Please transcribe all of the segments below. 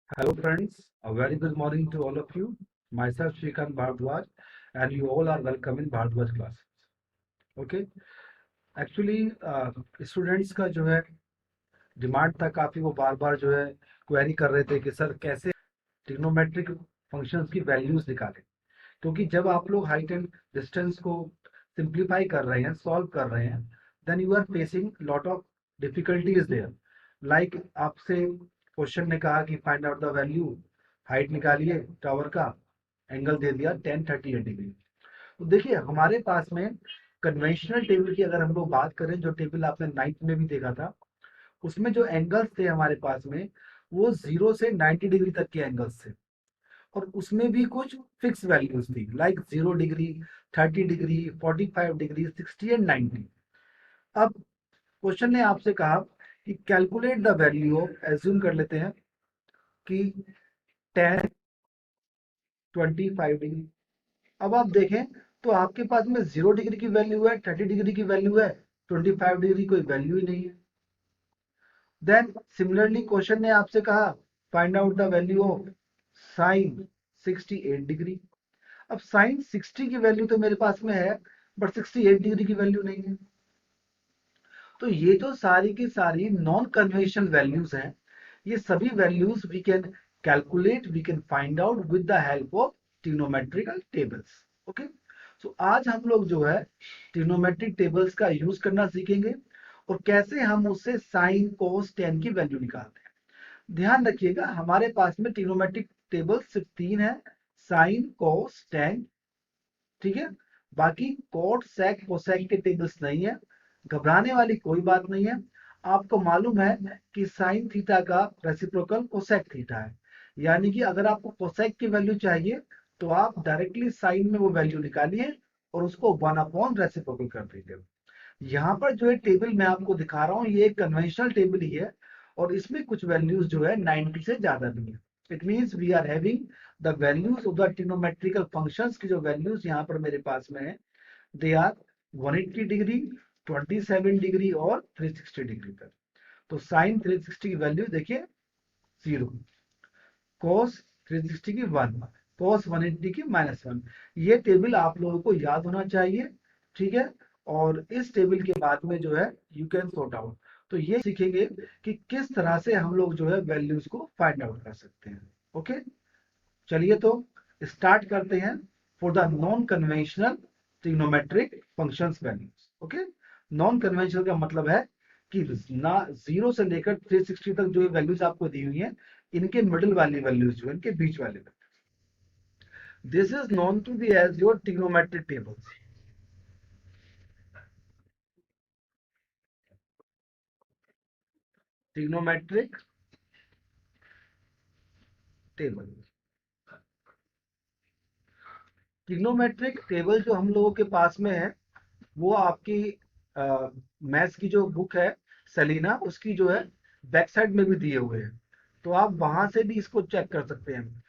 Hello, friends. A very good morning to all of you. Myself, Shrikant Bhardwaj, and you all are welcome in Bhardwaj classes. Okay. Actually students का जो है demand था काफी, वो बार बार जो है query कर रहे थे कि सर कैसे ट्रिग्नोमेट्रिक फंक्शंस की वैल्यूज निकालें, क्योंकि जब आप लोग हाइट एंड डिस्टेंस को सिंप्लीफाई कर रहे हैं, सॉल्व कर रहे हैं, then you are facing lot of difficulties there. Like आपसे क्वेश्चन ने कहा कि find out the value, height निकालिए टावर का, एंगल दे दिया 1038 डिग्री। तो देखिए हमारे पास में कन्वेंशनल टेबल की अगर हम लोग बात करें, जो टेबल आपने नाइन्थ में भी देखा था, उसमें जो एंगल्स थे हमारे पास में वो 0 से 90 डिग्री तक के एंगल्स थे, और उसमें भी कुछ फिक्स वैल्यूज थी, like 0 degree, 30 degree, 45 degree, 60 and 90। अब क्वेश्चन ने आपसे कहा कि calculate the value of, assume कर लेते हैं कि 10, 25 डिग्री। अब आप देखें तो आपके पास में 0 डिग्री की वैल्यू है, 30 डिग्री की वैल्यू है, 25 डिग्री कोई वैल्यू ही नहीं है। देन सिमिलरली क्वेश्चन ने आपसे कहा find out the value of sign 68 degree. अब साइन 60 की वैल्यू तो मेरे पास में है, बट 68 डिग्री की वैल्यू नहीं है। तो ये जो सारी की सारी नॉन कन्वेंशनल वैल्यूज हैं, ये सभी values we can calculate, we can find out with the help of trigonometrical tables. Okay, so आज हम लोग जो है ट्रिग्नोमेट्रिक टेबल्स का यूज करना सीखेंगे, और कैसे हम उससे साइन कोस टेन की वैल्यू निकालते हैं। ध्यान रखिएगा हमारे पास में ट्रिग्नोमेट्रिक टेबल सिर्फ तीन है, साइन कोस टेन, ठीक है। बाकी कॉट सेक कोसेक के टेबल्स नहीं है, घबराने वाली कोई बात नहीं है। आपको मालूम है कि साइन थीटा का रेसिप्रोकल कोसेक थीटा है, यानी कि अगर आपको कोसेक की वैल्यू चाहिए तो आप डायरेक्टली साइन में वो वैल्यू निकालिए और उसको 1 अपॉन रेसिप्रोकल कर दीजिए। यहाँ पर जो है टेबल मैं आपको दिखा रहा हूँ, ये एक कन्वेंशनल टेबल ही है, और इसमें कुछ वैल्यूज जो है 90 से ज्यादा नहीं है। It means we are having the values of the trigonometrical functions की जो वैल्यूज यहाँ पर मेरे पास में है, दे आर 180 डिग्री, 27 डिग्री और 360 डिग्री तक। तो साइन 360 की वैल्यू देखिए 0, cos 360 की 1, cos 180 की -1। ये टेबल आप लोगों को याद होना चाहिए, ठीक है। और इस टेबल के बाद में जो है यू कैन सॉर्ट आउट। तो ये सीखेंगे कि किस तरह से हम लोग जो है वैल्यूज को फाइंड आउट कर सकते हैं। ओके, चलिए तो स्टार्ट करते हैं for the non conventional trigonometric functions values. Okay, non conventional का मतलब है कि ना 0 से लेकर 360 तक जो वैल्यूज आपको दी हुई हैं, इनके मिडिल वाली वैल्यूज जो है, इनके बीच वाले, this is known to be as your trigonometric tables. Trigonometric table, trigonometric table जो हम लोगों के पास में है, वो आपकी मैथ्स की जो बुक है सेलिना, उसकी जो है बैक साइड में भी दिए हुए हैं, तो आप वहां से भी इसको चेक कर सकते हैं।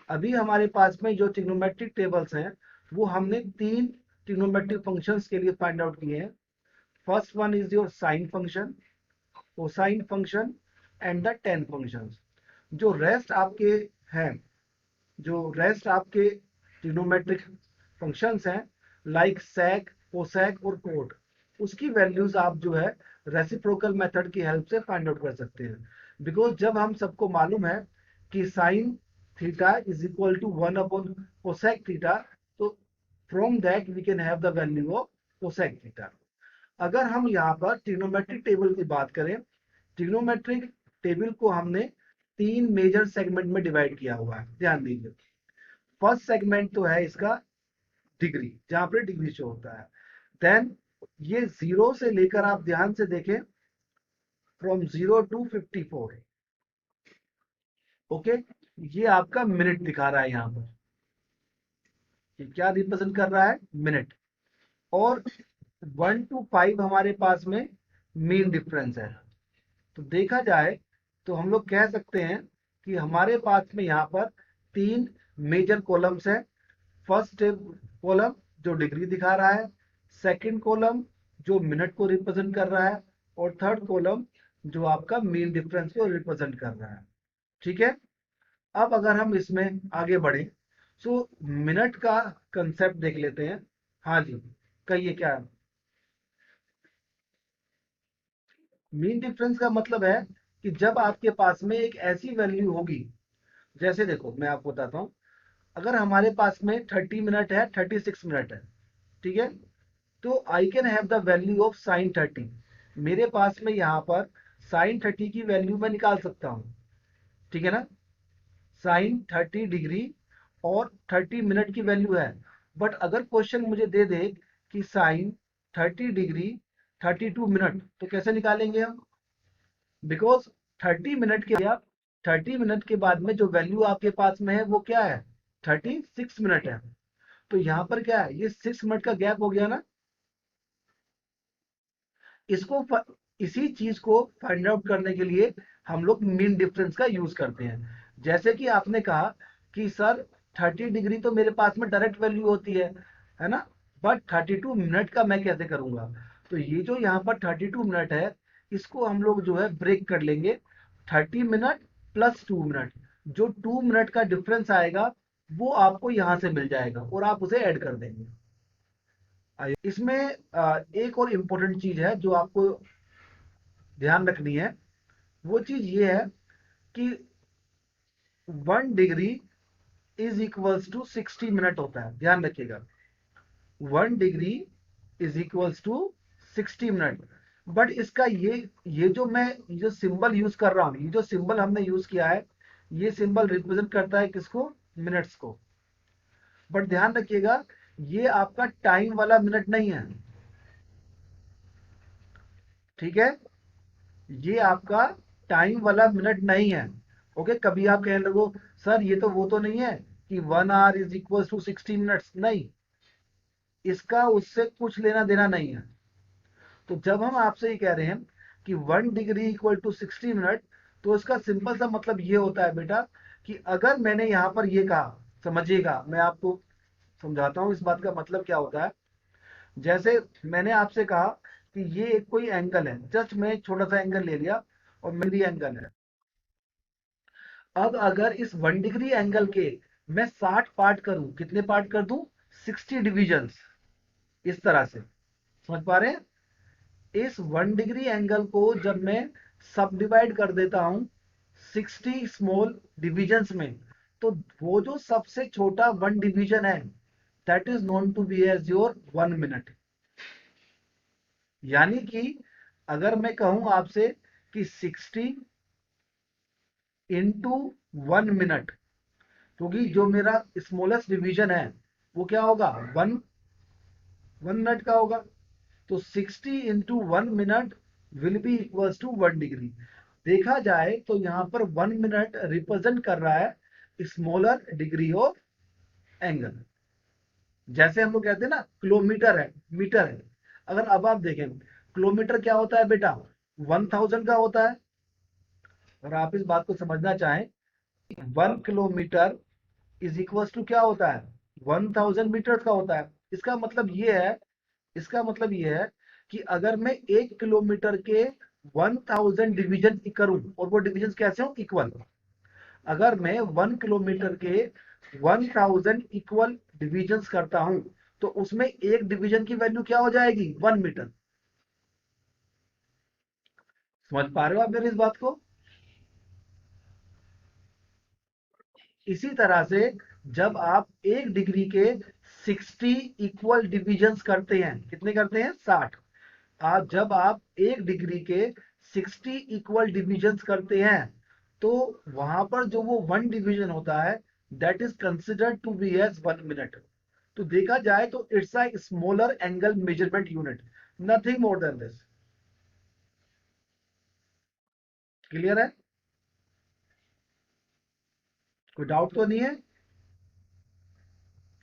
अभी हमारे पास में जो ट्रिग्नोमेट्रिक टेबल्स हैं, वो हमने तीन ट्रिग्नोमेट्रिक फंक्शंस के लिए फाइंड आउट किए हैं। First one is your sine function, cosine function and the ten functions. जो रेस्ट आपके हैं, जो रेस्ट आपके ट्रिग्नोमेट्रिक फंक्शंस हैं, लाइक सेक, कोसेक और कोट, उसकी वैल्यूज आप जो है रेसिप्रोकल मेथड की हेल्प से फाइंड आउट कर सकते हैं। बिकॉज जब हम सबको मालूम है कि sine theta is equal to 1 upon cosec theta, तो from that we can have the value of cosec theta. अगर हम यहाँ पर ट्रिग्नोमेट्रिक टेबल की बात करें, ट्रिग्नोमेट्रिक टेबल को हमने तीन मेजर सेगमेंट में डिवाइड किया हुआ है, ध्यान दीजिए। फर्स्ट सेगमेंट तो है इसका डिग्री, जहां पर डिग्री शो होता है। देन ये 0 से लेकर, आप ध्यान से देखें, फ्रॉम 0 to 54, ओके, ये आपका मिनट दिखा रहा है यहाँ पर। ये क्या रिप्रेजेंट कर रहा है? मिनट। और 1 to 5 हमारे पास में मीन डिफरेंस है। तो देखा जाए तो हम लोग कह सकते हैं कि हमारे पास में यहाँ पर तीन मेजर कॉलम्स है। फर्स्ट कॉलम जो डिग्री दिखा रहा है, सेकंड कॉलम जो मिनट को रिप्रेजेंट कर रहा है, और थर्ड कॉलम जो आपका मीन डिफरेंस को रिप्रेजेंट कर रहा है, ठीक है। अब अगर हम इसमें आगे बढ़े तो मिनट का कंसेप्ट देख लेते हैं। हाँ जी, कहिए क्या है। मीन डिफरेंस का मतलब है कि जब आपके पास में एक ऐसी वैल्यू होगी, जैसे देखो मैं आपको बताता हूँ, अगर हमारे पास में 30 मिनट है, 36 मिनट है, ठीक है, तो I can have the value of sin 30। मेरे पास में यहाँ पर sin 30 की वैल्यू मैं निकाल सकता हूँ, ठीक है ना। sin 30 डिग्री और 30 मिनट की वैल्यू है। बट अगर क्वेश्चन मुझे दे दे कि sin 30 डिग्री 32 मिनट, तो कैसे निकालेंगे हम? बिकॉज 30 मिनट के बाद, 30 मिनट के बाद में जो वैल्यू आपके पास में है वो क्या है? 36 मिनट है। तो यहाँ पर क्या है, ये 6 मिनट का गैप हो गया ना। इसको इसी चीज को फाइंड आउट करने के लिए हम लोग मीन डिफरेंस का यूज करते हैं। जैसे कि आपने कहा कि सर 30 डिग्री तो मेरे पास में डायरेक्ट वैल्यू होती है ना, बट 32 मिनट का मैं कैसे करूंगा? तो ये जो यहाँ पर 32 मिनट है, इसको हम लोग जो है ब्रेक कर लेंगे। 30 मिनट प्लस 2 मिनट, जो 2 मिनट का डिफरेंस आएगा वो आपको यहाँ से मिल जाएगा और आप उसे ऐड कर देंगे। इसमें एक और इम्पोर्टेंट चीज है जो आपको ध्यान रखनी है। वो चीज ये है कि 1 degree is equals to 60 minute होता है, ध्यान रखिएगा। 1 degree is equals to 60 minute. But इसका ये जो मैं ये जो सिंबल यूज कर रहा हूं, ये जो सिंबल हमने यूज किया है, ये सिंबल रिप्रेजेंट करता है किसको? मिनट्स को। बट ध्यान रखिएगा, ये आपका टाइम वाला मिनट नहीं है, ठीक है। ये आपका टाइम वाला मिनट नहीं है। ओके, कभी आप कहने लगो सर ये तो वो तो नहीं है कि 1 hour is equal to 60 minutes, नहीं, इसका उससे कुछ लेना देना नहीं है। तो जब हम आपसे ये कह रहे हैं कि 1 डिग्री इक्वल टू 60 मिनट, तो इसका सिंपल सा मतलब ये होता है बेटा कि अगर मैंने यहां पर ये कहा, समझिएगा मैं आपको समझाता हूं इस बात का मतलब क्या होता है। जैसे मैंने आपसे कहा कि ये एक कोई एंगल है, जस्ट मैं एक छोटा सा एंगल ले लिया और मेरी एंगल है। अब अगर इस 1 डिग्री एंगल के मैं 60 पार्ट करूं, कितने पार्ट कर दूं? 60 डिविजन्स, इस तरह से। समझ पा रहे हैं? इस 1 डिग्री एंगल को जब मैं सब डिवाइड कर देता हूं 60 स्मॉल डिविजन्स में, तो वो जो सबसे छोटा 1 डिवीजन है, that is known to be as your 1 minute. यानी कि अगर मैं कहूं आपसे कि 60 × 1 मिनट, क्योंकि जो मेरा स्मॉलेस्ट डिवीजन है वो क्या होगा? 1 मिनट का होगा। तो 60 × 1 minute will be equals to 1 degree. देखा जाए तो यहाँ पर 1 मिनट रिप्रेजेंट कर रहा है स्मॉलर डिग्री ऑफ एंगल। जैसे हम लोग कहते हैं ना किलोमीटर है, मीटर है। अगर अब आप देखें, किलोमीटर क्या होता है बेटा? 1000 का होता है। और आप इस बात को समझना चाहें, 1 किलोमीटर इज इक्वल टू क्या होता है? 1000 मीटर का होता है। इसका मतलब ये है कि अगर मैं 1 किलोमीटर के 1000 डिवीजन करूं, और वो डिवीजन कैसे हो? इक्वल। अगर मैं 1 किलोमीटर के 1000 इक्वल डिवीजन करता हूं, तो उसमें एक डिवीजन की वैल्यू क्या हो जाएगी? 1 मीटर। समझ पा रहे हो आप मेरी इस बात को? इसी तरह से जब आप 1 डिग्री के 60 इक्वल डिवीजन करते हैं, कितने करते हैं? 60। जब आप 1 डिग्री के 60 इक्वल डिवीजन करते हैं, तो वहां पर जो वो 1 डिवीजन होता है, that is considered to be as 1 minute. तो देखा जाए तो it's a smaller angle measurement unit, nothing more than this. Clear है? कोई डाउट तो नहीं है?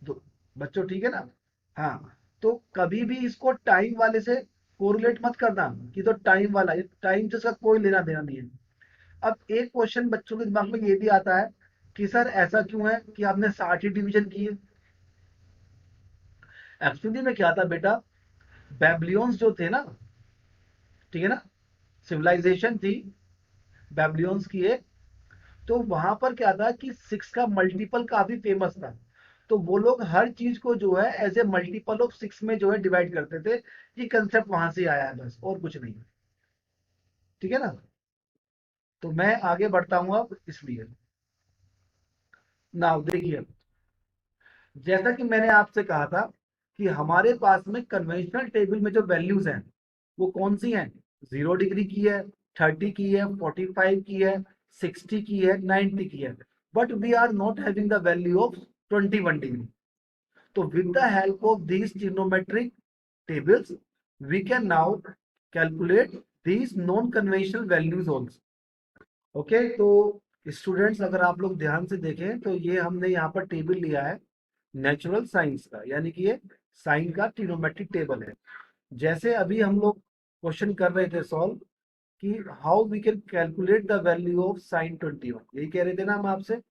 तो बच्चों ठीक है ना? हाँ, तो कभी भी इसको टाइम वाले से कोरिलेट मत करना कि तो टाइम वाला, टाइम से इसका कोई लेना देना नहीं है। अब एक क्वेश्चन बच्चों के दिमाग में ये भी आता है कि सर ऐसा क्यों है कि आपने 60 डिवीजन किए? एक्चुअली में क्या था बेटा, बेबलियंस जो थे ना, ठीक है ना, सिविलाइजेशन थी बेबलियंस की एक, तो वहां पर क्या था कि 6 का मल्टीपल काफी फेमस था, तो वो लोग हर चीज को जो है एज ए मल्टीपल ऑफ 6 में जो है डिवाइड करते थे। ये कंसेप्ट वहां से आया है, बस और कुछ नहीं। ठीक है ना। तो मैं आगे बढ़ता हूँ अब, इसलिए नाउ देखिए, जैसा कि मैंने आपसे कहा था कि हमारे पास में कन्वेंशनल टेबल में जो वैल्यूज हैं वो कौन सी हैं? 0 डिग्री की है, 30 की है, 45 की है, 60 की है, 90 की है। But we are not having the value of 21 degree. तो with the help of these trigonometric tables we can now calculate these non conventional values also. Okay, तो स्टूडेंट्स अगर आप लोग ध्यान से देखें तो ये हमने यहाँ पर टेबल लिया है नेचुरल साइंस का, यानी कि ये साइन का ट्रिग्नोमेट्रिक टेबल है। जैसे अभी हम लोग क्वेश्चन कर रहे थे सॉल्व कि how we can calculate the value of sine 21, यही कह रहे थे ना हम आपसे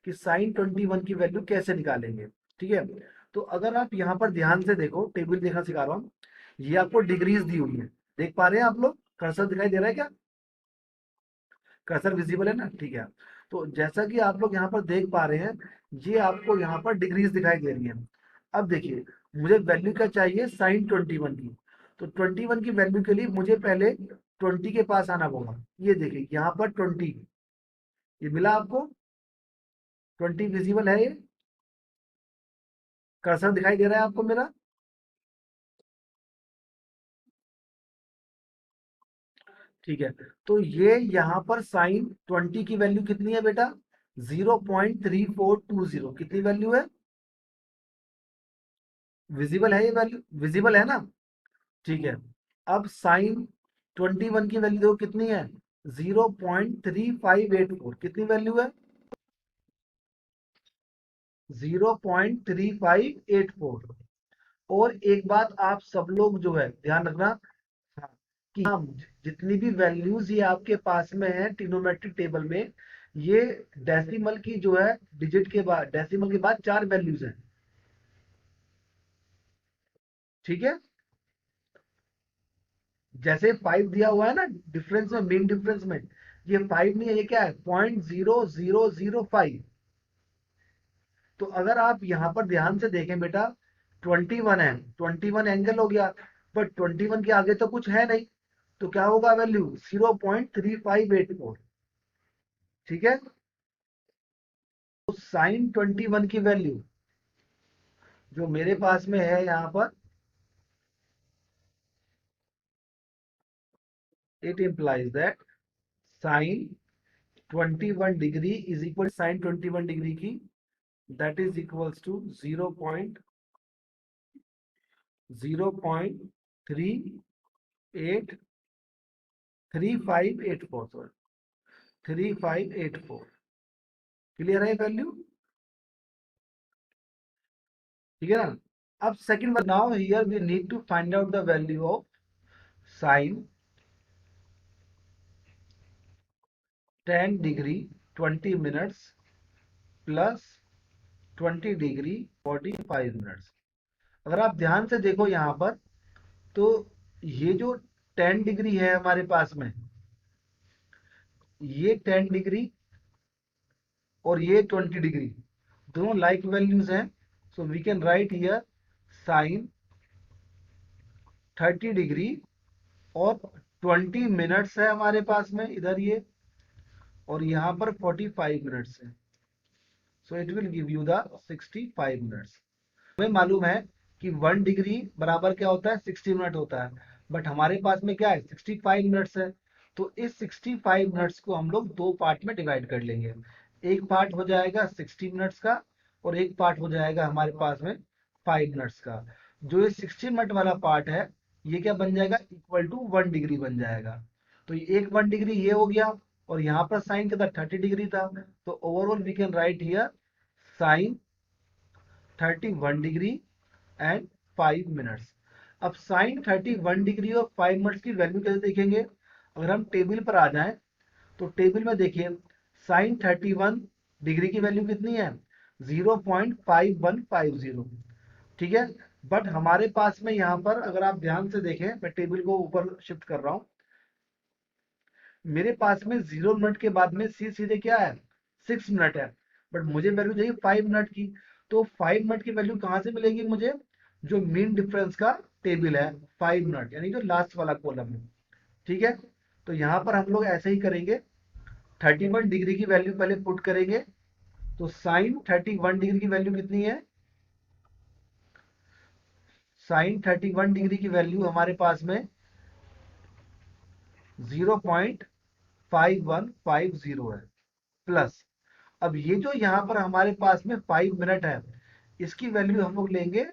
कि साइन 21 की वैल्यू कैसे निकालेंगे। ठीक है, तो अगर आप यहाँ पर ध्यान से देखो, टेबल देखना सिखा रहा हूँ, ये आपको डिग्रीज दी हुई है, देख पा रहे हैं आप लोग? कर्सर दिखाई दे रहा है क्या? कर्सर विजिबल है ना? ठीक है। तो जैसा कि आप लोग यहाँ पर देख पा रहे हैं, ये आपको यहाँ पर डिग्रीज दिखाई दे रही है। अब देखिए, मुझे वैल्यू क्या चाहिए? साइन 21 की। तो 21 की वैल्यू के लिए मुझे पहले 20 के पास आना होगा। ये देखिए यहाँ पर 20, ये मिला आपको? 20 विजिबल है? ये कर्सर दिखाई दे रहा है आपको मेरा? ठीक है, तो ये यहाँ पर साइन 20 की वैल्यू कितनी है बेटा? 0.3420। कितनी वैल्यू है? विजिबल है ये वैल्यू? विजिबल है ना? ठीक है। अब साइन 21 की वैल्यू देखो कितनी है? 0.3584। कितनी वैल्यू है? 0.3584। और एक बात आप सब लोग जो है ध्यान रखना, हाँ, कि हाँ, जितनी भी वैल्यूज ये आपके पास में है ट्रिग्नोमेट्रिक टेबल में, ये डेसिमल की जो है डिजिट के बाद, डेसिमल के बाद 4 वैल्यूज हैं। ठीक है, जैसे 5 दिया हुआ है ना डिफरेंस में, मेन डिफरेंस में, ये 5 नहीं है, ये क्या है? 0.0005। तो अगर आप यहाँ पर ध्यान से देखें बेटा, 21 है, 21 एंगल हो गया, बट 21 के आगे तो कुछ है नहीं, तो क्या होगा वैल्यू? 0.3584। ठीक है, तो साइन 21 की वैल्यू जो मेरे पास में है यहाँ पर, it implies that sine 21 degree is equal sine 21 degree की, that is equals to 0.383584, sorry 3584। Clear है वैल्यू? ठीक है ना। अब second, now here we need to find out the value of sine 10 degree 20 minutes plus 20 degree 45 minutes. अगर आप ध्यान से देखो यहाँ पर, तो ये जो 10 डिग्री है हमारे पास में, ये 10 डिग्री और ये 20 डिग्री दोनों लाइक वैल्यूज हैं। So we can write here sine 30 degree और 20 मिनट्स है हमारे पास में इधर ये, और यहाँ पर 45 मिनट्स है। So it will give you the 65 minutes. हमें मालूम है कि 1 डिग्री बराबर क्या होता है? 60 मिनट होता है, बट हमारे पास में क्या है? 65 मिनट्स है। तो इस 65 मिनट्स को हम लोग दो पार्ट में डिवाइड कर लेंगे। एक पार्ट हो जाएगा 60 मिनट्स का, और एक पार्ट हो जाएगा हमारे पास में 5 मिनट्स का। जो ये 60 मिनट वाला पार्ट है, ये क्या बन जाएगा? इक्वल टू 1 डिग्री बन जाएगा। तो ये एक 1 डिग्री ये हो गया, और यहाँ पर साइन कितना? 30 डिग्री था। तो overall we can write here sine 31 degree and 5 minutes. अब साइन 31 डिग्री और 5 मिनट्स की वैल्यू कैसे देखेंगे? अगर हम टेबल पर आ जाएं, तो टेबल में देखिए साइन 31 डिग्री की वैल्यू कितनी है? 0.5150। ठीक है, बट हमारे पास में यहाँ पर अगर आप ध्यान से देखें, मैं टेबल को ऊपर शिफ्ट कर रहा हूँ, मेरे पास में 0 मिनट के बाद में सीधे क्या है? 6 मिनट है, बट मुझे वैल्यू चाहिए 5 मिनट की। तो 5 मिनट की वैल्यू कहाँ से मिलेगी मुझे? जो मीन डिफरेंस का टेबल है, 5 मिनट, यानी जो लास्ट वाला कॉलम है। ठीक है, तो यहाँ पर हम लोग ऐसे ही करेंगे। 31 डिग्री की वैल्यू पहले पुट करेंगे। तो साइन 31 डिग्री की वैल्यू कितनी है? साइन 31 डिग्री की वैल्यू हमारे पास में 0.5150 है, प्लस अब ये जो यहाँ पर हमारे पास में 5 मिनट है, इसकी वैल्यू हम लोग लेंगे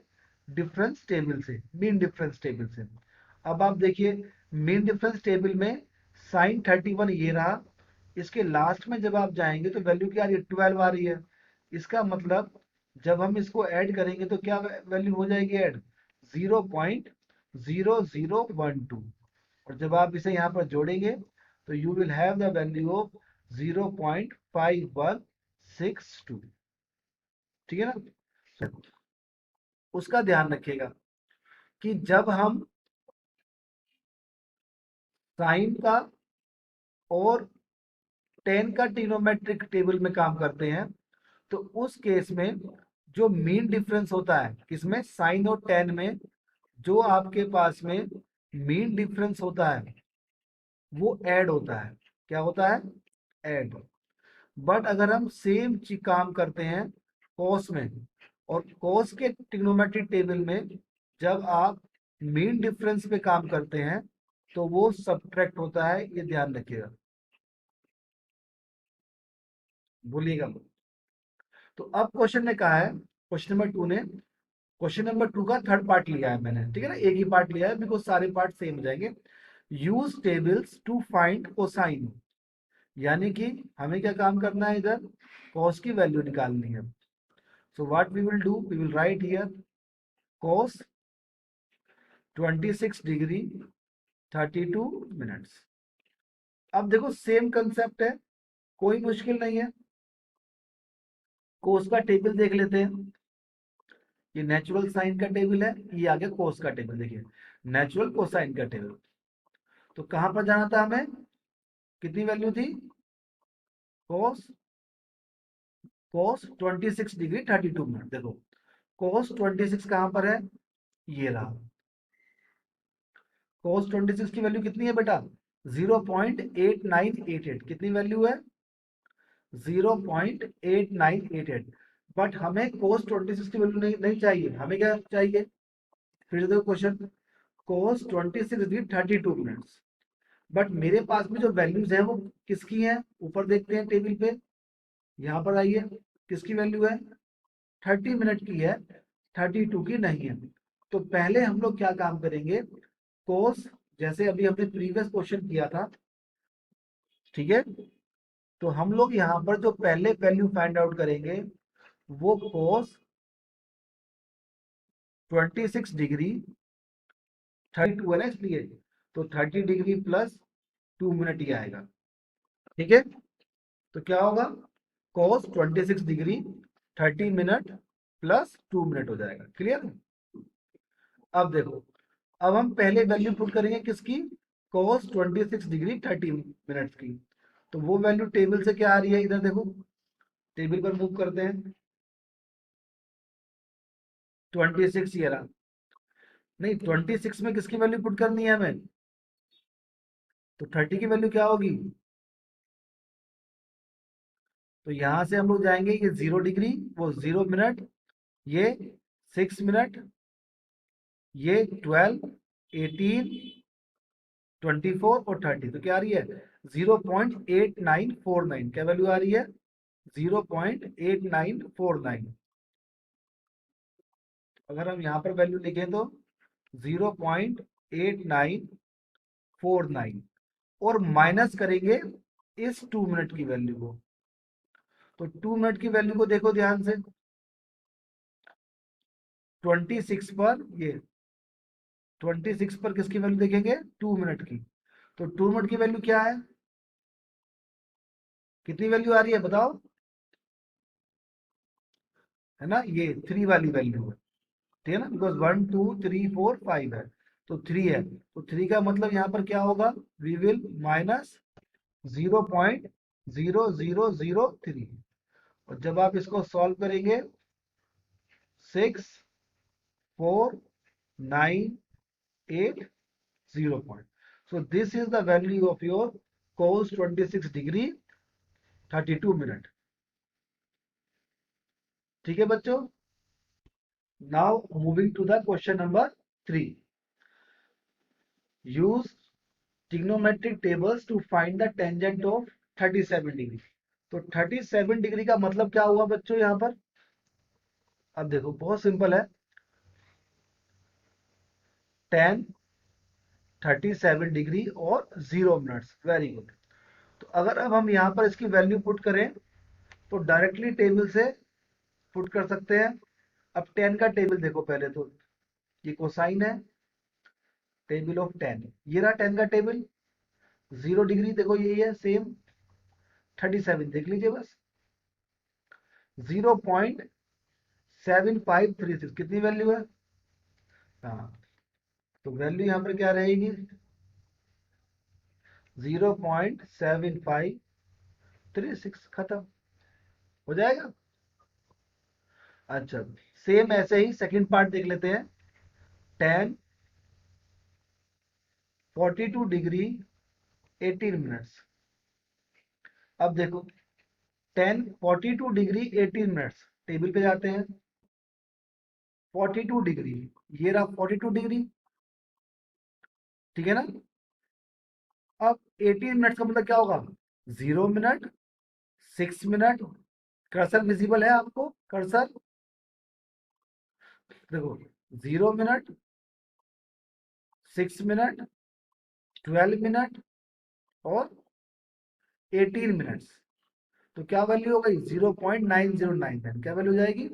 डिफरेंस टेबल से, मीन डिफरेंस टेबल से। अब आप देखिए, मीन डिफरेंस टेबल में साइन 31 ये रहा, इसके लास्ट में जब आप जाएंगे तो वैल्यू क्या आ रही है? 12 आ रही है। इसका मतलब जब हम इसको ऐड करेंगे तो क्या वैल्यू हो जाएगी ऐड? 0.0012। और जब आप इसे यहाँ पर जोड़ेंगे तो you will have the value of 0.5162। ठीक है ना? उसका ध्यान रखिएगा कि जब हम साइन का और टेन का ट्रिग्नोमेट्रिक टेबल में काम करते हैं, तो उस केस में जो मीन डिफरेंस होता है किसमें? साइन और टेन में, जो आपके पास में मीन डिफरेंस होता है वो ऐड होता है। क्या होता है? ऐड। बट अगर हम सेम काम करते हैं कॉस में, और कॉस के ट्रिग्नोमेट्रिक टेबल में जब आप मीन डिफरेंस पे काम करते हैं तो वो सब्ट्रैक्ट होता है, ये ध्यान रखिएगा, बोलिएगा। तो अब क्वेश्चन ने कहा है, क्वेश्चन नंबर 2 ने, क्वेश्चन नंबर 2 का थर्ड पार्ट लिया है मैंने, ठीक है ना, एक ही पार्ट लिया है बिकॉज सारे पार्ट सेम हो जाएंगे। Use tables two find cosine, यानी कि हमें क्या काम करना है? इधर कॉस की वैल्यू निकालनी है। So what we will do, we will write here cos 26 degree 32 minutes. अब देखो सेम कंसेप्ट है, कोई मुश्किल नहीं है। कोस का टेबल देख लेते हैं। ये नेचुरल साइन का टेबल है, ये आ गया कोस का टेबल। देखिए, नेचुरल कोसाइन का टेबल। तो कहां पर जाना था हमें? कितनी वैल्यू थी? कोस कोस 26 डिग्री 32 मिनट। देखो कोस 26 कहां पर है? ये रहा। कोस 26 की वैल्यू कितनी है बेटा? 0.8988। कितनी वैल्यू है? 0.8988। बट हमें कोस 26 की वैल्यू नहीं चाहिए, हमें क्या चाहिए? फिर से देखो question, cos 26 degree 32 minutes. But मेरे पास में जो वैल्यूज है वो किसकी हैं? ऊपर देखते हैं टेबल पे, यहाँ पर आइए, किसकी वैल्यू है? 30 मिनट की है, 32 की नहीं है। तो पहले हम लोग क्या काम करेंगे? कोस, जैसे अभी हमने प्रीवियस क्वेश्चन किया था, ठीक है, तो हम लोग यहाँ पर जो पहले वैल्यू फाइंड आउट करेंगे वो कोस 26 डिग्री 32 है ना, इसलिए तो 30 डिग्री प्लस 2 मिनट ही आएगा। ठीक है, तो क्या होगा? cos 26 degree 30 minute plus 2 minute हो जाएगा। क्लियर है? अब देखो, अब हम पहले वैल्यू पुट करेंगे किसकी? cos 26 डिग्री 30 मिनट्स की। तो वो वैल्यू टेबल से क्या आ रही है? इधर देखो, टेबल पर मूव करते हैं। 26 ये रहा। नहीं, 26 में किसकी वैल्यू पुट करनी है हमें? तो 30 की वैल्यू क्या होगी? तो यहां से हम लोग जाएंगे, ये 0 डिग्री, वो 0 मिनट, ये 6 मिनट, ये 12, 18, 24 और 30। तो क्या आ रही है? 0.8949। क्या वैल्यू आ रही है? 0.8949। अगर हम यहाँ पर वैल्यू लिखें तो 0.8949, और माइनस करेंगे इस 2 मिनट की वैल्यू को। तो 2 मिनट की वैल्यू को देखो ध्यान से, 26 पर, ये 26 पर किसकी वैल्यू देखेंगे? 2 मिनट की। तो 2 मिनट की वैल्यू क्या है? कितनी वैल्यू आ रही है बताओ? है ना, ये 3 वाली वैल्यू है, ठीक है ना, बिकॉज 1 2 3 4 5 है, तो 3 है। तो 3 का मतलब यहाँ पर क्या होगा? We will minus 0.0003। और जब आप इसको सॉल्व करेंगे 64980 point. So this is the value of your cos 26 degree 32 minute। ठीक है बच्चों। Now moving to the question number 3। Use trigonometric tables to find the tangent of 37 degree। तो 37 डिग्री का मतलब क्या हुआ बच्चों यहां पर? अब देखो बहुत सिंपल है। tan 37 डिग्री और 0 मिनट्स। Very good. तो अगर अब हम यहां पर इसकी वैल्यू पुट करें तो डायरेक्टली टेबल से पुट कर सकते हैं। अब tan का टेबल देखो पहले तो, ये कोसाइन है, टेबल ऑफ tan। ये रहा tan का टेबल। 0 डिग्री देखो यही है सेम। 37 देख लीजिए बस। 0.7536 कितनी वैल्यू है? हाँ, तो वैल्यू यहां पर क्या रहेगी? 0.7536। खत्म हो जाएगा। अच्छा, सेम ऐसे ही सेकंड पार्ट देख लेते हैं। tan 42 degree 18 minutes. अब देखो tan 42 डिग्री 18 मिनट्स, टेबल पे जाते हैं। 42 डिग्री, ये रहा 42 डिग्री, ठीक है ना। अब 18 मिनट्स का मतलब क्या होगा? 0 मिनट, 6 मिनट। कर्सर विजिबल है आपको? कर्सर देखो, 0 मिनट, 6 मिनट, 12 मिनट और 18 मिनट्स। तो क्या वैल्यू हो गई? 0.9099। क्या वैल्यू हो जाएगी?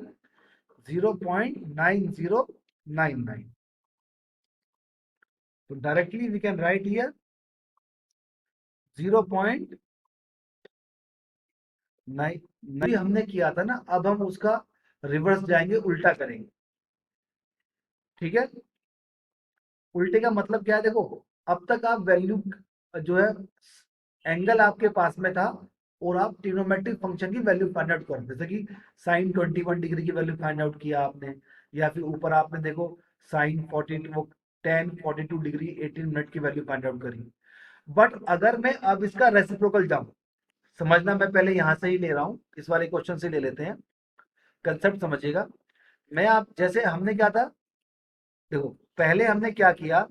0.9099। तो directly we can write here 0.9। हमने किया था ना, अब हम उसका रिवर्स जाएंगे, उल्टा करेंगे। ठीक है। उल्टे का मतलब क्या है? देखो, अब तक आप वैल्यू जो है, एंगल आपके पास में था और आप ट्रिग्नोमेट्रिक फंक्शन की वैल्यू फाइंड आउट कर, जैसे कि साइन 21 डिग्री की वैल्यू फाइंड आउट किया आपने, या फिर ऊपर आपने देखो साइन 40 वो tan 42 डिग्री 18 मिनट की वैल्यू फाइंड आउट करी। बट अगर मैं अब इसका रेसिप्रोकल जाऊं, समझना, मैं पहले यहां से ही ले रहा हूं, इस वाले क्वेश्चन से ले लेते हैं, कंसेप्ट समझिएगा। मैं आप जैसे हमने क्या था, देखो पहले हमने क्या किया,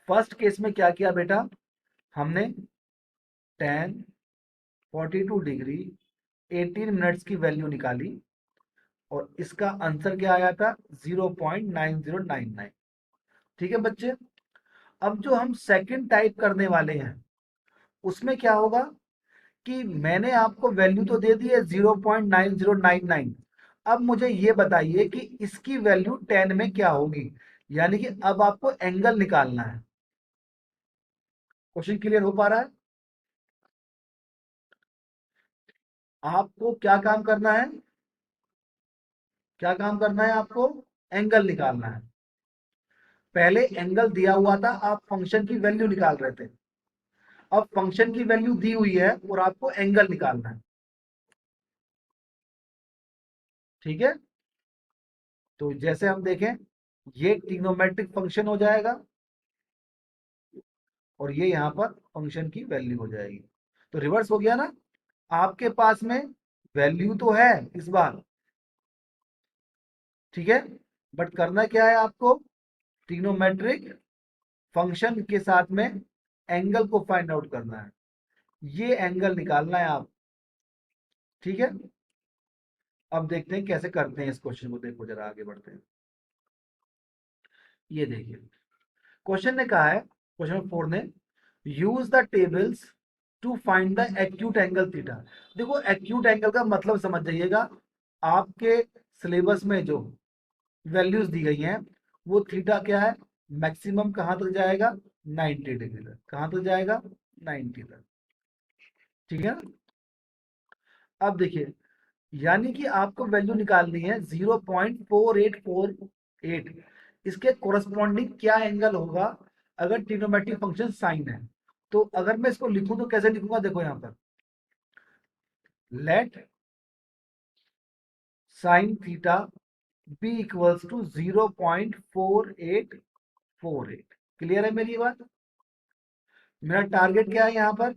फर्स्ट केस में क्या किया बेटा, हमने tan 42 डिग्री 18 मिनट्स की वैल्यू निकाली और इसका आंसर क्या आया था? 0.9099। ठीक है बच्चे। अब जो हम सेकंड टाइप करने वाले हैं उसमें क्या होगा कि मैंने आपको वैल्यू तो दे दी है 0.9099। अब मुझे ये बताइए कि इसकी वैल्यू 10 में क्या होगी, यानी कि अब आपको एंगल निकालना है। क्वेश्चन क्लियर हो पा रहा है? आपको क्या काम करना है? क्या काम करना है आपको? एंगल निकालना है। पहले एंगल दिया हुआ था, आप फंक्शन की वैल्यू निकाल रहे थे। अब फंक्शन की वैल्यू दी हुई है और आपको एंगल निकालना है। ठीक है। तो जैसे हम देखें, ये ट्रिग्नोमेट्रिक फंक्शन हो जाएगा और ये यहां पर फंक्शन की वैल्यू हो जाएगी। तो रिवर्स हो गया ना। आपके पास में वैल्यू तो है इस बार, ठीक है, बट करना क्या है आपको? ट्रिग्नोमेट्रिक फंक्शन के साथ में एंगल को फाइंड आउट करना है। ये एंगल निकालना है आप। ठीक है। अब देखते हैं कैसे करते हैं इस क्वेश्चन को। देखो जरा आगे बढ़ते हैं। ये देखिए, क्वेश्चन ने कहा है, क्वेश्चन नंबर 4 ने, use the tables two find the acute angle theta. देखो एक्यूट एंगल का मतलब समझ जाइएगा। आपके सिलेबस में जो वैल्यूज दी गई हैं वो थीटा क्या है, मैक्सिमम कहां तक जाएगा? 90 डिग्री तक। कहां तक जाएगा? 90 तक। ठीक है ना। अब देखिए, यानी कि आपको वैल्यू निकालनी है 0.4848। इसके कोरस्पॉन्डिंग क्या एंगल होगा अगर ट्रिग्नोमेट्रिक फंक्शन साइन है? तो अगर मैं इसको लिखूं तो कैसे लिखूंगा, देखो यहां पर let sine theta be equals to 0.4848। Clear है मेरी ये बात? मेरा टारगेट क्या है यहाँ पर?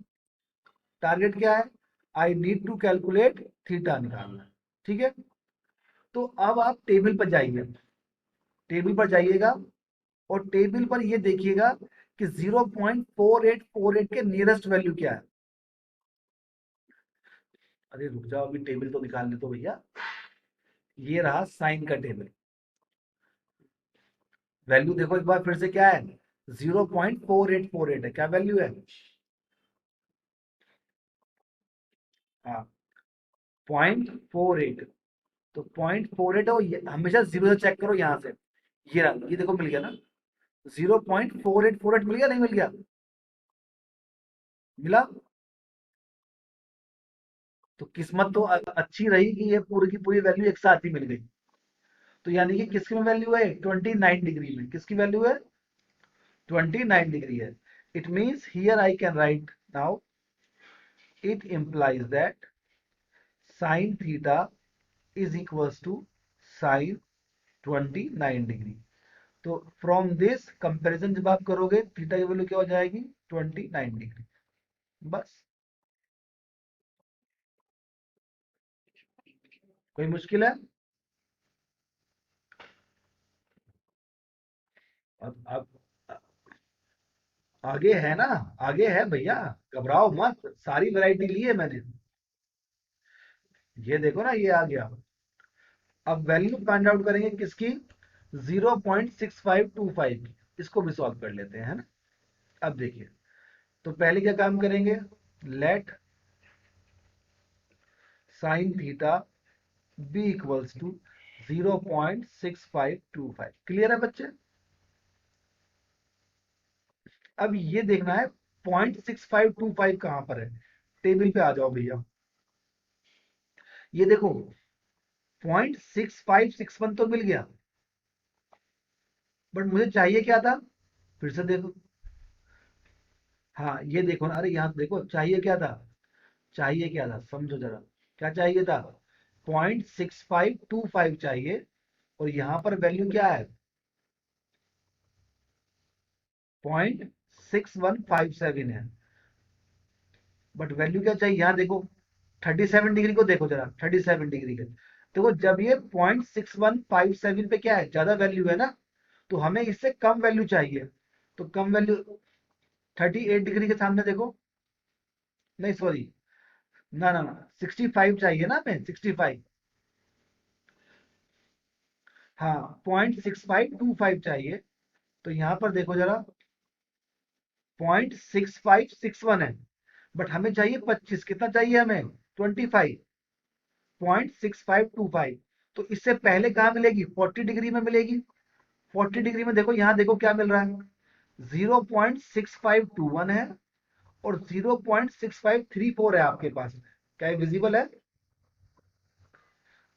टारगेट क्या है? I need to calculate theta निकालना है। ठीक है, तो अब आप टेबल पर जाइए, टेबल पर जाइएगा और टेबल पर ये देखिएगा कि 0.4848 के नियरेस्ट वैल्यू क्या है। अरे रुक जाओ, अभी टेबल तो निकालने तो भैया। ये रहा साइन का टेबल। वैल्यू देखो एक बार फिर से, क्या है? 0.4848 है। क्या वैल्यू है? हाँ, 0.48। तो 0.48 है, हमेशा जीरो से चेक करो यहाँ से। ये रहा, ये देखो मिल गया ना? 0.4848 मिल गया, नहीं मिल गया? मिला। तो किस्मत तो अच्छी रही कि ये पूरी की पूरी वैल्यू एक साथ ही मिल गई। तो यानी कि किसकी में वैल्यू है? 29 डिग्री में। किसकी वैल्यू है? 29 डिग्री है। It means here I can write now, it implies that sin theta is equals to sin 29 degree. तो फ्रॉम दिस कंपैरिजन जब आप करोगे, थीटा की वैल्यू क्या हो जाएगी? 29 डिग्री। बस। कोई मुश्किल है? अब आगे है ना, आगे है भैया। घबराओ मत, सारी वैरायटी ली है मैंने। ये देखो ना, ये आ गया। अब वैल्यू फाइंड आउट करेंगे किसकी? 0.6525। इसको भी सॉल्व कर लेते हैं, है ना? अब देखिए, तो पहले क्या काम करेंगे? Let sine theta be equals to 0.6525। Clear है बच्चे? अब ये देखना है 0.6525 कहां पर है। टेबल पे आ जाओ भैया। ये देखो 0.6561 तो मिल गया, बट मुझे चाहिए क्या था? फिर से देखो। हाँ, ये देखो ना, अरे यहाँ देखो, चाहिए क्या था? चाहिए क्या था, समझो जरा। क्या चाहिए था? 0.6525 चाहिए। और यहां पर वैल्यू क्या है? 0.6157 है। बट वैल्यू क्या चाहिए? यहाँ देखो, 37 डिग्री को देखो जरा, 37 डिग्री के देखो। जब ये 0.6157 पे क्या है, ज्यादा वैल्यू है ना, तो हमें इससे कम वैल्यू चाहिए। तो कम वैल्यू 38 डिग्री के सामने देखो। नहीं सॉरी, ना ना ना, 65 चाहिए ना हमें, 65। हाँ, 0.6525 चाहिए। तो यहां पर देखो जरा, 0.6561 है, बट हमें चाहिए 25। कितना चाहिए हमें? 25। 0.6525। तो इससे पहले कहां मिलेगी? 40 डिग्री में मिलेगी। 40 डिग्री में देखो, यहां देखो क्या मिल रहा है? 0.6521 है और 0.6534 है आपके पास में। क्या ये विजिबल है?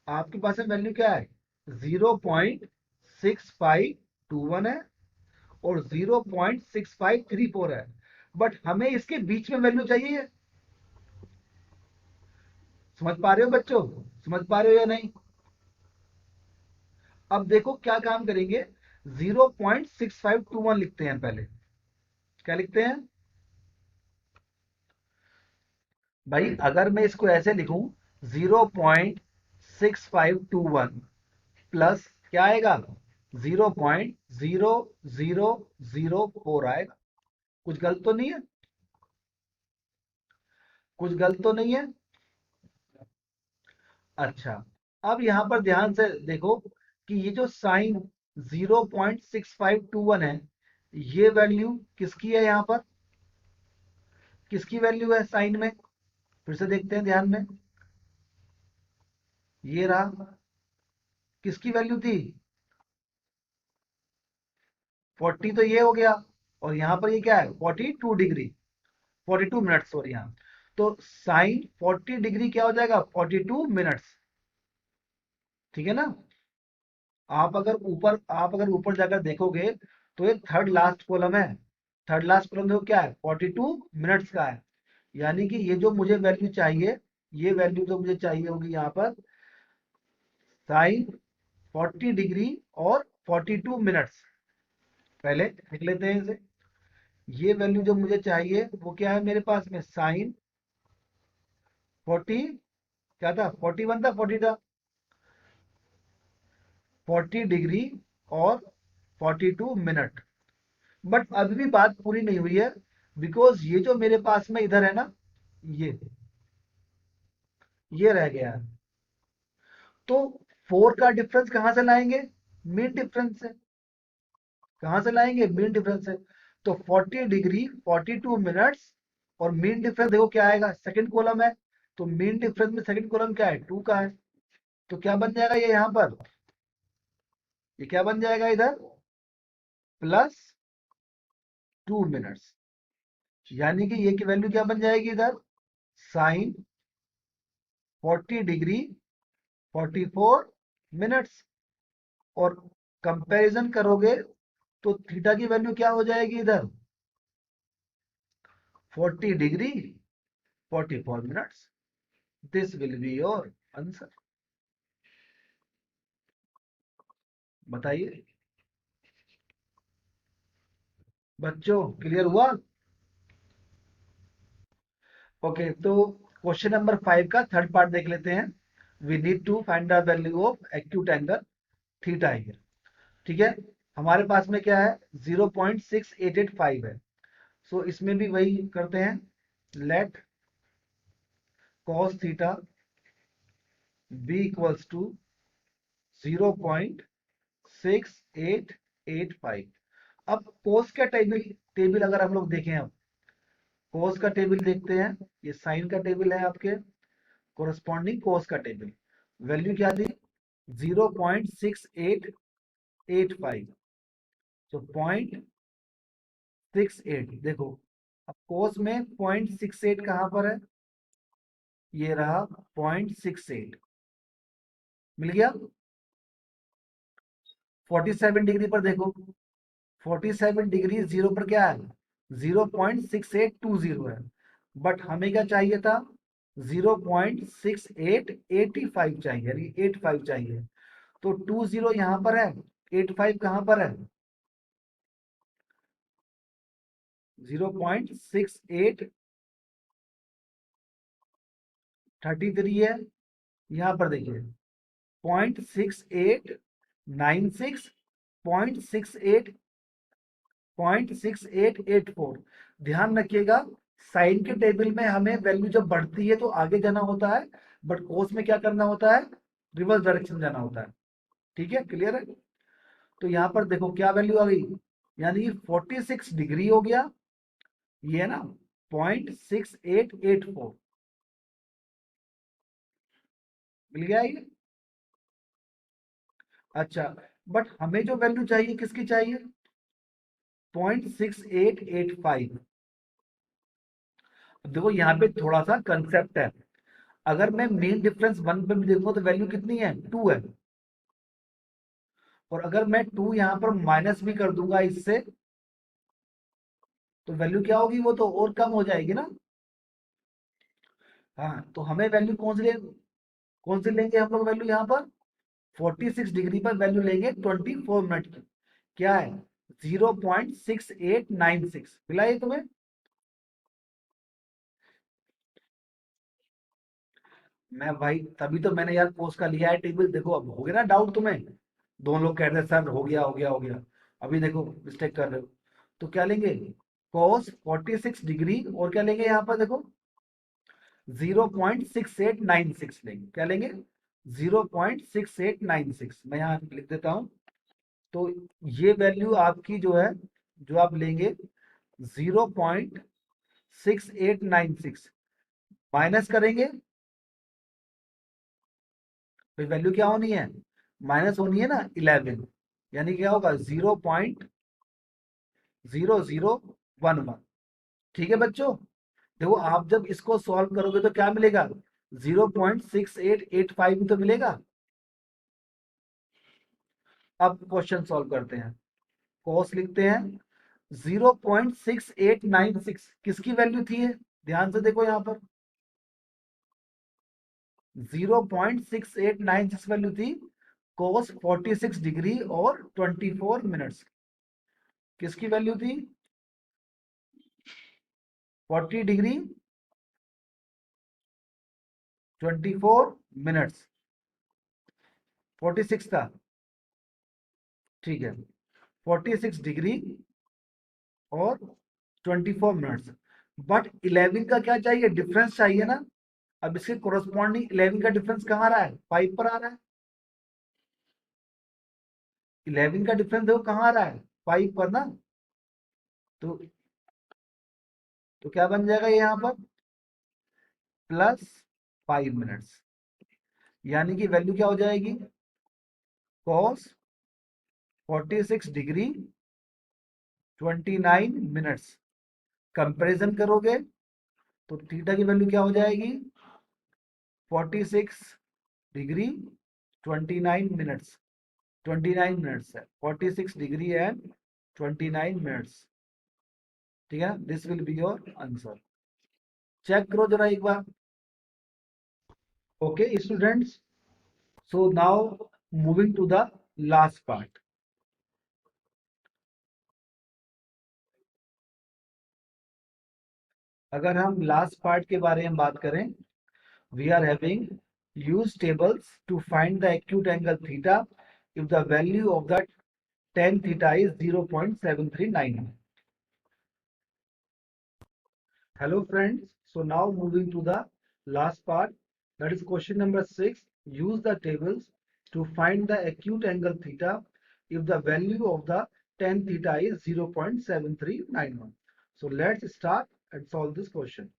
आपके पास में वैल्यू क्या है? 0.6521 है और 0.6534 है। बट हमें इसके बीच में वैल्यू चाहिए। समझ पा रहे हो बच्चों? समझ पा रहे हो या नहीं? अब देखो क्या काम करेंगे। 0.6521 लिखते हैं पहले। क्या लिखते हैं भाई? अगर मैं इसको ऐसे लिखूं, 0.6521 प्लस क्या आएगा? 0.0004 आएगा। कुछ गलत तो नहीं है? कुछ गलत तो नहीं है? अच्छा, अब यहां पर ध्यान से देखो कि ये जो साइन 0.6521 है, ये वैल्यू किसकी है? यहां पर किसकी वैल्यू है साइन में? फिर से देखते हैं ध्यान में। ये रहा, किसकी वैल्यू थी? 40 तो ये हो गया। और यहां पर ये क्या है? 42 डिग्री, 42 मिनट सॉरी। यहाँ तो साइन 40 डिग्री क्या हो जाएगा? 42 मिनट्स। ठीक है ना? आप अगर ऊपर जाकर देखोगे, तो ये थर्ड लास्ट कॉलम है। थर्ड लास्ट कॉलम देखो क्या है, 42 मिनट्स का है। यानी कि ये जो मुझे वैल्यू चाहिए, ये वैल्यू जो मुझे चाहिए होगी यहाँ पर साइन 40 डिग्री और 42 मिनट्स। पहले लिख लेते हैं इसे। ये वैल्यू जो मुझे चाहिए वो क्या है मेरे पास में, साइन 40, क्या था 41 था 40 था, 40 डिग्री और 42 मिनट। बट अभी भी बात पूरी नहीं हुई है, बिकॉज ये जो मेरे पास में इधर है ना, ये रह गया है। तो 4 का डिफरेंस कहां से लाएंगे, मीन डिफरेंस से। कहां से लाएंगे, मीन डिफरेंस से। तो 40 डिग्री 42 मिनट्स और मीन डिफरेंस देखो क्या आएगा, सेकंड कॉलम है। तो मीन डिफरेंस में सेकंड कॉलम क्या है, 2 का है। तो क्या बन जाएगा ये यहां पर, ये क्या बन जाएगा इधर, +2 मिनट्स। यानी कि ये की वैल्यू क्या बन जाएगी इधर, साइन 40 डिग्री 44 मिनट्स। और कंपैरिजन करोगे तो थीटा की वैल्यू क्या हो जाएगी इधर, 40 degree 44 minutes. This will be your answer. बताइए बच्चों, क्लियर हुआ। ओके, तो क्वेश्चन नंबर 5 का थर्ड पार्ट देख लेते हैं। We need to find the value of acute angle theta here. ठीक है, हमारे पास में क्या है, 0.6885 है। सो इसमें भी वही करते हैं, let cos theta be equals to 0.6885। अब cos का टेबल टेबल अगर हम लोग देखें, अब cos का टेबल देखते हैं, ये साइन का टेबल है आपके, कोरस्पॉन्डिंग cos का टेबल। वैल्यू क्या थी, 0.6885। तो 0.68 देखो, अब cos में 0.68 कहां पर है, ये रहा 0.68, मिल गया। 47 डिग्री पर देखो, 47 डिग्री जीरो पर क्या है, 0.6820 है। बट हमें क्या चाहिए था, 0.6885 चाहिए, यानी 85 चाहिए। तो 20 यहां पर है, 85 कहां पर है, 0.6833 है। यहां पर देखिए 0.6896, 0.6884। ध्यान रखिएगा, साइन के टेबल में हमें वैल्यू जब बढ़ती है तो आगे जाना होता है, बट कोस में क्या करना होता है, रिवर्स डायरेक्शन जाना होता है। ठीक है, क्लियर है। तो यहां पर देखो क्या वैल्यू आ गई, यानी कि 46 डिग्री हो गया, ये है ना 0.6884, मिल गया ये। अच्छा, बट हमें जो वैल्यू चाहिए किसकी चाहिए, 0.6885। देखो यहाँ पे थोड़ा सा कंसेप्ट है, अगर मैं मेन डिफरेंस 1 पे भी देखूं तो वैल्यू कितनी है, 2 है। और अगर मैं 2 यहाँ पर माइनस भी कर दूंगा इससे, तो वैल्यू क्या होगी, वो तो और कम हो जाएगी ना। हाँ, तो हमें वैल्यू कौन सी लेंगे हम लोग वैल्यू यहाँ पर, 46 डिग्री पर वैल्यू लेंगे 24 मिनट की। क्या है, 0.6896 मिला ये तुम्हें। मैं भाई तभी तो मैंने यार कोस का लिया है टेबल। देखो अब हो गया ना डाउट तुम्हें, दोनों लोग कह रहे थे सर हो गया हो गया हो गया, अभी देखो मिस्टेक कर रहे हो। तो क्या लेंगे, cos 46 डिग्री और क्या लेंगे यहाँ पर देखो, 0.6896 लेंगे। क्या लेंगे, 0.6896। मैं यहाँ लिख देता हूँ। तो ये वैल्यू आपकी जो है, जो आप लेंगे 0.6896 माइनस करेंगे, तो वैल्यू क्या होनी है, माइनस होनी है ना 11। यानी क्या होगा, 0.0011। ठीक है बच्चों, देखो आप जब इसको सॉल्व करोगे तो क्या मिलेगा, 0.6885 भी तो मिलेगा। अब क्वेश्चन सॉल्व करते हैं, कॉस लिखते हैं, 0.6896 किसकी वैल्यू थी ये? ध्यान से देखो यहां पर 0.6896 वैल्यू थी cos 46 डिग्री और 24 मिनट्स। किसकी वैल्यू थी? 40 डिग्री 24 मिनट्स। 46 था, ठीक है, 46 डिग्री और 24 मिनट्स। बट 11 का क्या चाहिए? डिफरेंस चाहिए ना। अब इसके कोरस्पॉन्डिंग 11 का डिफरेंस कहाँ आ रहा है? 5 पर आ रहा है। 11 का डिफरेंस देखो कहाँ आ रहा है? 5 पर ना। तो क्या बन जाएगा ये यहाँ पर? प्लस 5 मिनट्स, यानी कि वैल्यू क्या हो जाएगी? Cos 46 degree 29 minutes. कंपैरिजन करोगे तो थीटा की वैल्यू क्या हो जाएगी? 46 डिग्री 29 मिनट्स। 29 मिनट्स है, 46 डिग्री एंड 29 मिनट्स। ठीक है, this will be your answer. Check करो जरा एक बार। Okay students, so now moving to the last part. अगर हम लास्ट पार्ट के बारे में बात करें, we are having use tables to find the acute angle theta if the value of the tan theta is 0.739. Hello friends, so now moving to the last part, that is question number 6. Use the tables to find the acute angle theta if the value of the tan theta is 0.7391. So let's start and solve this question.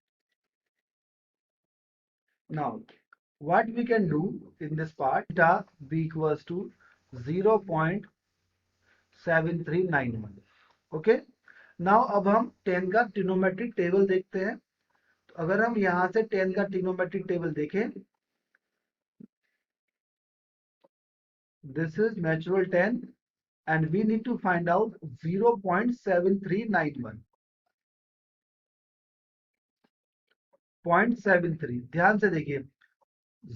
Now, what we can do in this part, theta be equals to 0.7391. Okay, now अब हम ten का trigonometric table देखते हैं। तो अगर हम यहां से टेन का ट्रिग्नोमेट्रिक टेबल देखें, this is natural ten and we need to find out 0.7391। 0.73, ध्यान से देखिए,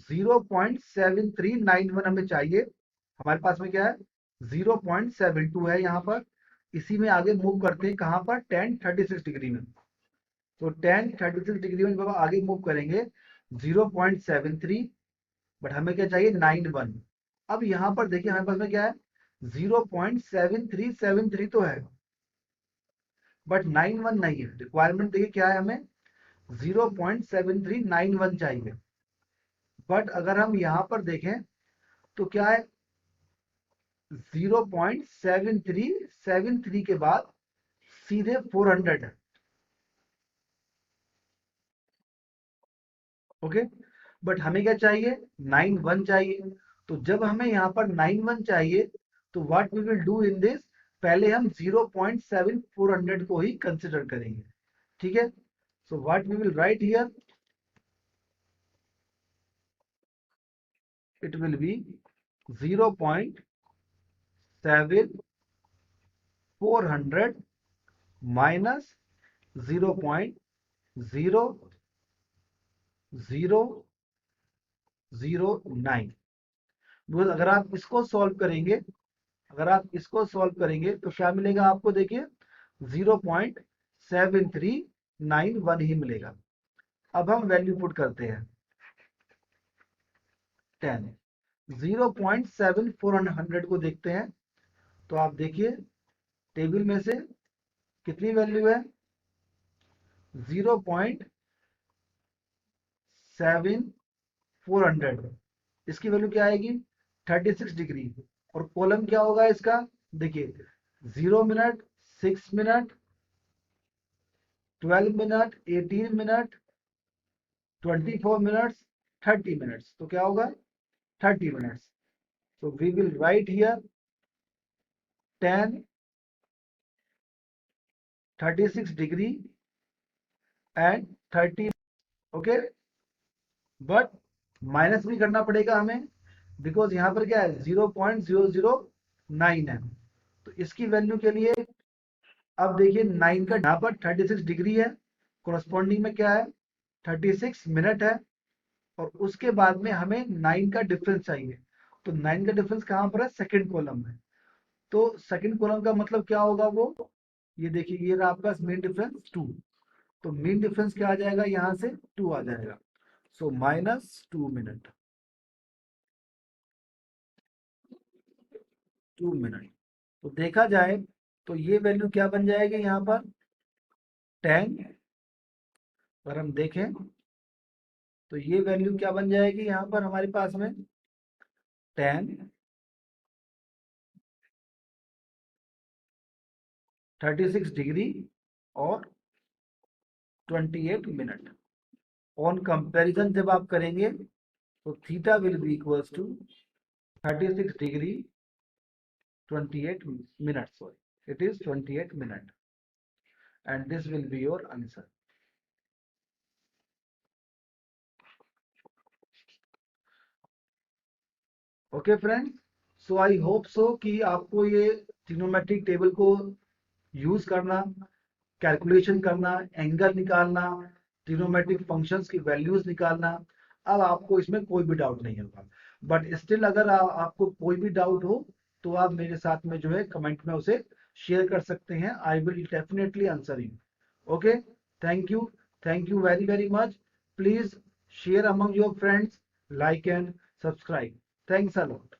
0.7391 हमें चाहिए। हमारे पास में क्या है? 0.72 है यहाँ पर। इसी में आगे मूव करते हैं कहाँ पर? tan 36 डिग्री में। तो tan 36 डिग्री में जब आगे मूव करेंगे 0.73, बट हमें क्या चाहिए? 91। अब यहाँ पर देखिए हमारे पास में क्या है? 0.7373 तो है, बट 91 नहीं है। रिक्वायरमेंट देखिए क्या है, हमें 0.7391 चाहिए। बट अगर हम यहाँ पर देखें तो क्या है? 0.7373 के बाद सीधे 400 है। ओके, बट हमें क्या चाहिए? 91 चाहिए। तो जब हमें यहाँ पर 91 चाहिए तो what we will do in this, पहले हम 0.7400 को ही कंसिडर करेंगे। ठीक है, so what we will write here, it will be 0.7400 minus 0.0009। Because अगर आप इसको सॉल्व करेंगे, अगर आप इसको सॉल्व करेंगे तो क्या मिलेगा आपको? देखिए 0.7391 ही मिलेगा। अब हम वैल्यू पुट करते हैं 10। 0.7400 को देखते हैं तो आप देखिए टेबल में से कितनी वैल्यू है? 0.7400, इसकी वैल्यू क्या आएगी? 36 डिग्री। और कॉलम क्या होगा इसका? देखिए 0 minute, 6 minute, 12 minute, 18 minute, 24 minutes, 30 minutes. तो क्या होगा? 30 minutes. So we will write here 10 36 degree and 30। Okay, but minus भी करना पड़ेगा हमें, बिकॉज यहाँ पर क्या है? 0.009 है। तो इसकी वैल्यू के लिए अब देखिए 9 का यहाँ पर 36 डिग्री है, कोरस्पॉन्डिंग में क्या है 36 मिनट है, और उसके बाद में हमें 9 का डिफरेंस चाहिए। तो 9 का डिफरेंस कहाँ पर है, सेकंड कॉलम में। तो सेकंड कॉलम का मतलब क्या होगा, वो ये देखिए ये रहा आपका मेन डिफरेंस 2। तो मेन डिफरेंस क्या आ जाएगा, यहाँ से 2 आ जाएगा। सो -2 मिनट, 2 मिनट। तो देखा जाए तो ये वैल्यू क्या बन जाएगी यहाँ पर 10। अगर हम देखें तो ये वैल्यू क्या बन जाएगी यहाँ पर हमारे पास में 10, 36 डिग्री और 28 मिनट। ऑन कंपैरिजन जब आप करेंगे तो theta will be equals to 36 degree 28 minute, sorry it is 28 minute, and this will be your answer. Okay friends, so I hope so कि आपको ये ट्रिग्नोमेट्रिक टेबल को यूज करना, कैलकुलेशन करना, एंगल निकालना, ट्रिग्नोमेट्रिक फंक्शंस की वैल्यूज निकालना, अब आपको इसमें कोई भी डाउट नहीं होगा। बट स्टिल अगर आपको कोई भी डाउट हो तो आप मेरे साथ में जो है कमेंट में उसे शेयर कर सकते हैं। I will definitely answer you. Okay, thank you, thank you very very much. Please share among your friends, like and subscribe. Thanks a lot.